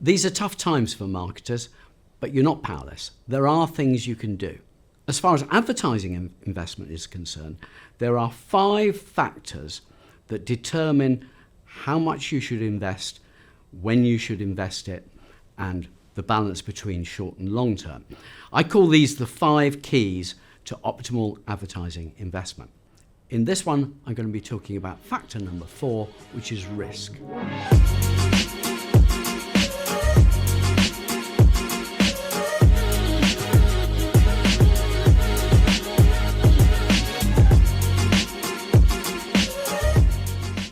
These are tough times for marketers, but you're not powerless. There are things you can do. As far as advertising investment is concerned, there are 5 factors that determine how much you should invest, when you should invest it, and the balance between short and long term. I call these the 5 keys to optimal advertising investment. In this one, I'm going to be talking about factor number 4, which is risk.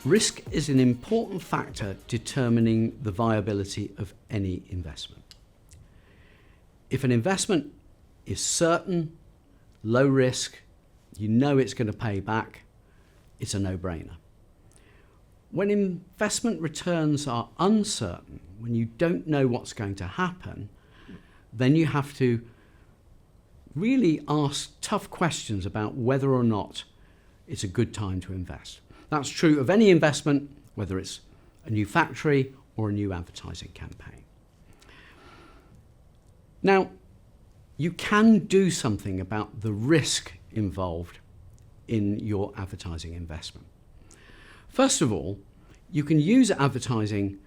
Risk is an important factor determining the viability of any investment. If an investment is certain, low risk, you know it's going to pay back, it's a no-brainer. When investment returns are uncertain, when you don't know what's going to happen, then you have to really ask tough questions about whether or not it's a good time to invest. That's true of any investment, whether it's a new factory or a new advertising campaign. Now, you can do something about the risk involved in your advertising investment. First of all, you can use advertising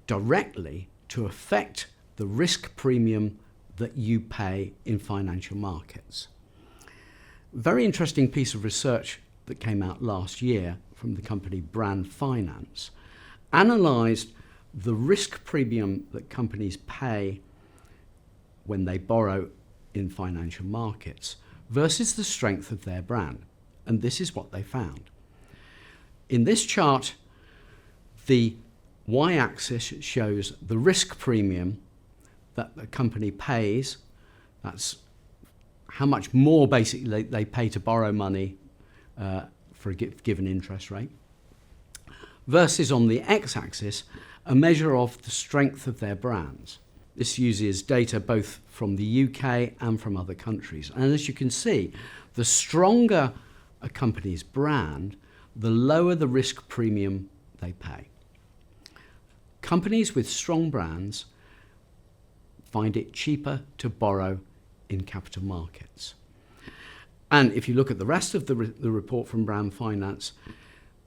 directly to affect the risk premium that you pay in financial markets. Very interesting piece of research that came out last year from the company Brand Finance analysed the risk premium that companies pay when they borrow in financial markets versus the strength of their brand. And this is what they found. In this chart, the y-axis shows the risk premium that the company pays. That's how much more basically they pay to borrow money for a given interest rate, versus on the x-axis, a measure of the strength of their brands. This uses data both from the UK and from other countries. And as you can see, the stronger a company's brand, the lower the risk premium they pay. Companies with strong brands find it cheaper to borrow in capital markets. And if you look at the rest of the report from Brand Finance,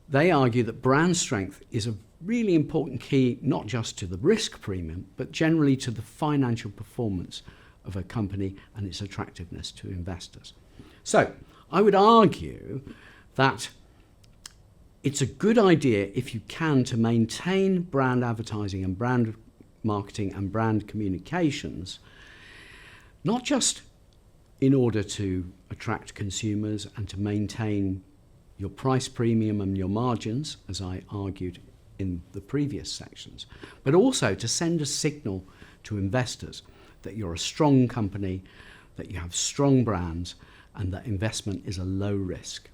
they argue that brand strength is a really important key, not just to the risk premium, but generally to the financial performance of a company and its attractiveness to investors. So I would argue that it's a good idea, if you can, to maintain brand advertising and brand marketing and brand communications, not just in order to attract consumers and to maintain your price premium and your margins, as I argued in the previous sections, but also to send a signal to investors that you're a strong company, that you have strong brands, and that investment is a low risk.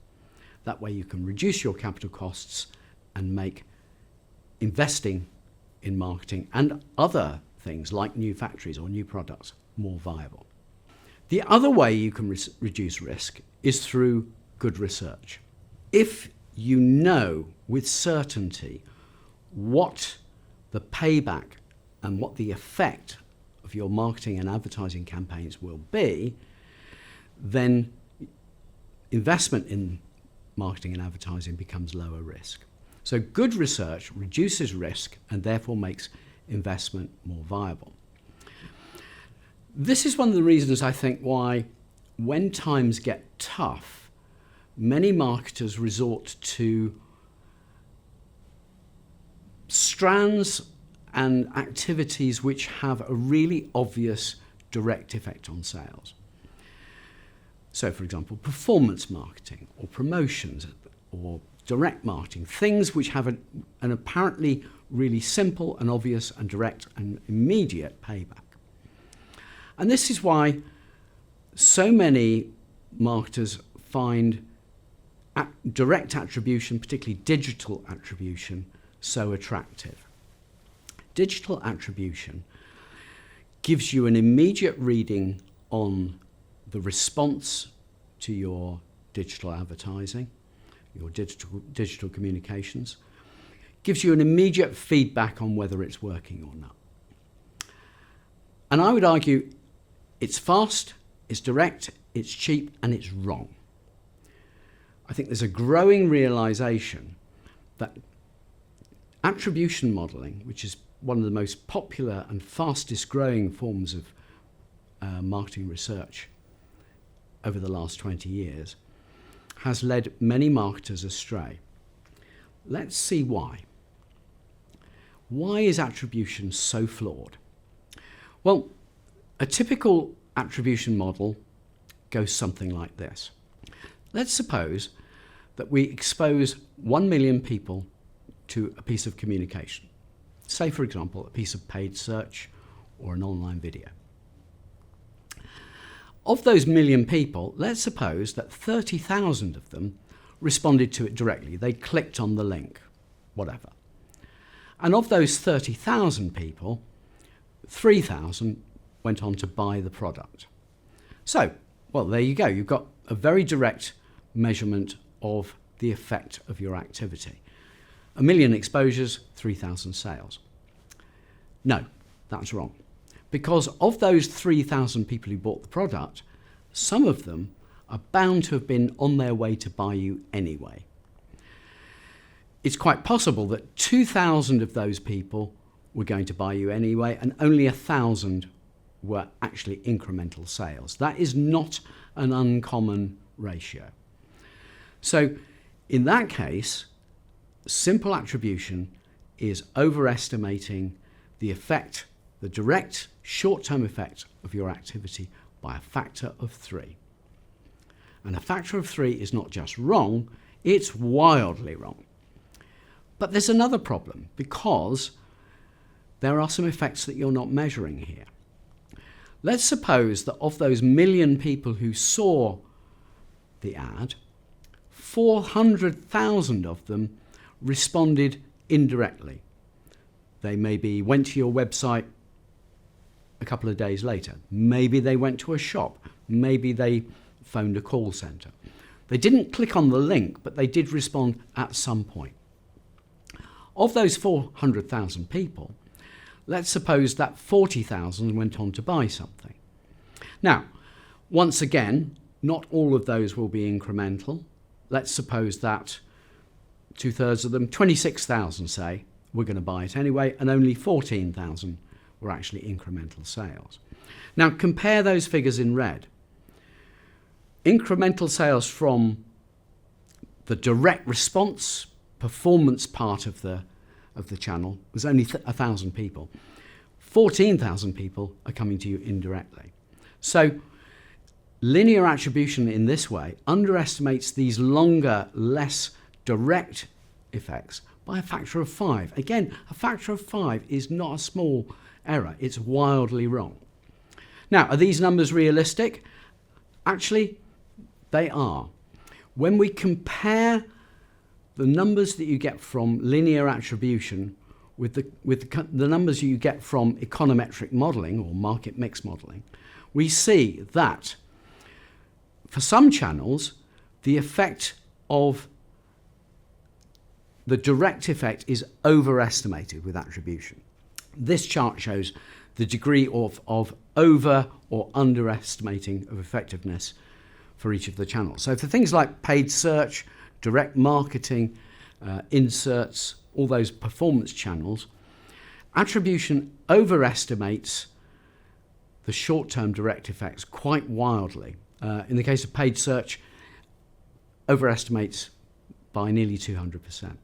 That way you can reduce your capital costs and make investing in marketing and other things like new factories or new products more viable. The other way you can reduce risk is through good research. If you know with certainty what the payback and what the effect of your marketing and advertising campaigns will be, then investment in marketing and advertising becomes lower risk. So good research reduces risk and therefore makes investment more viable. This is one of the reasons I think why, when times get tough, many marketers resort to strands and activities which have a really obvious direct effect on sales. So, for example, performance marketing or promotions or direct marketing, things which have an apparently really simple and obvious and direct and immediate payback. And this is why so many marketers find direct attribution, particularly digital attribution, so attractive. Digital attribution gives you an immediate reading on the response to your digital advertising, your digital communications, gives you an immediate feedback on whether it's working or not. And I would argue it's fast, it's direct, it's cheap, and it's wrong. I think there's a growing realization that attribution modeling, which is one of the most popular and fastest growing forms of marketing research over the last 20 years, has led many marketers astray. Let's see why. Why is attribution so flawed? Well, a typical attribution model goes something like this. Let's suppose that we expose 1 million people to a piece of communication. Say, for example, a piece of paid search or an online video. Of those million people, let's suppose that 30,000 of them responded to it directly. They clicked on the link, whatever. And of those 30,000 people, 3,000 went on to buy the product. So, well, there you go. You've got a very direct measurement of the effect of your activity. 1 million exposures, 3,000 sales. No, that's wrong. Because of those 3,000 people who bought the product, some of them are bound to have been on their way to buy you anyway. It's quite possible that 2,000 of those people were going to buy you anyway, and only 1,000 were actually incremental sales. That is not an uncommon ratio. So in that case, simple attribution is overestimating the effect, the direct short-term effect of your activity by a factor of 3. And a factor of 3 is not just wrong, it's wildly wrong. But there's another problem, because there are some effects that you're not measuring here. Let's suppose that of those 1 million people who saw the ad, 400,000 of them responded indirectly. They maybe went to your website a couple of days later. Maybe they went to a shop. Maybe they phoned a call centre. They didn't click on the link, but they did respond at some point. Of those 400,000 people, let's suppose that 40,000 went on to buy something. Now, once again, not all of those will be incremental. Let's suppose that 2/3 of them, 26,000 say, were going to buy it anyway, and only 14,000 were actually incremental sales. Now, compare those figures in red. Incremental sales from the direct response performance part of the channel was only 1,000 people. 14,000 people are coming to you indirectly. So linear attribution in this way underestimates these longer, less direct effects by a factor of 5. Again, a factor of 5 is not a small error. It's wildly wrong. Now, are these numbers realistic? Actually, they are. When we compare the numbers that you get from linear attribution with the numbers you get from econometric modelling or market mix modelling, we see that for some channels, the effect of the direct effect is overestimated with attribution. This chart shows the degree of over or underestimating of effectiveness for each of the channels. So for things like paid search, direct marketing, inserts, all those performance channels, attribution overestimates the short-term direct effects quite wildly. In the case of paid search, overestimates by nearly 200%.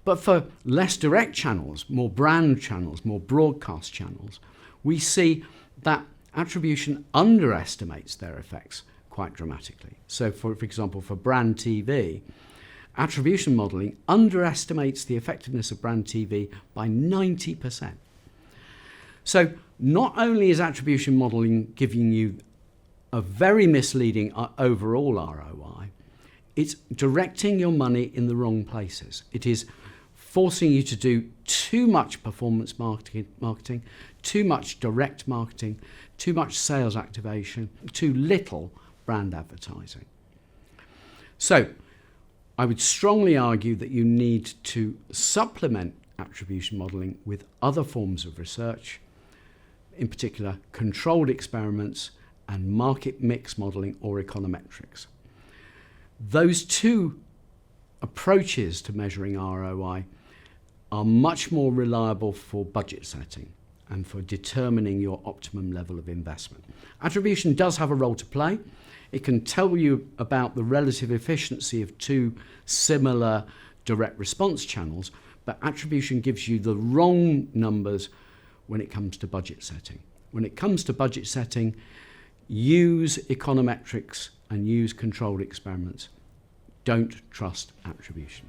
But for less direct channels, more brand channels, more broadcast channels, we see that attribution underestimates their effects quite dramatically. So for example, for brand TV, attribution modelling underestimates the effectiveness of brand TV by 90%. So not only is attribution modelling giving you a very misleading overall ROI, it's directing your money in the wrong places. It is forcing you to do too much performance marketing, too much direct marketing, too much sales activation, too little brand advertising. So I would strongly argue that you need to supplement attribution modelling with other forms of research, in particular controlled experiments and market mix modelling or econometrics. Those two approaches to measuring ROI are much more reliable for budget setting and for determining your optimum level of investment. Attribution does have a role to play. It can tell you about the relative efficiency of two similar direct response channels, but attribution gives you the wrong numbers when it comes to budget setting. When it comes to budget setting, use econometrics and use controlled experiments. Don't trust attribution.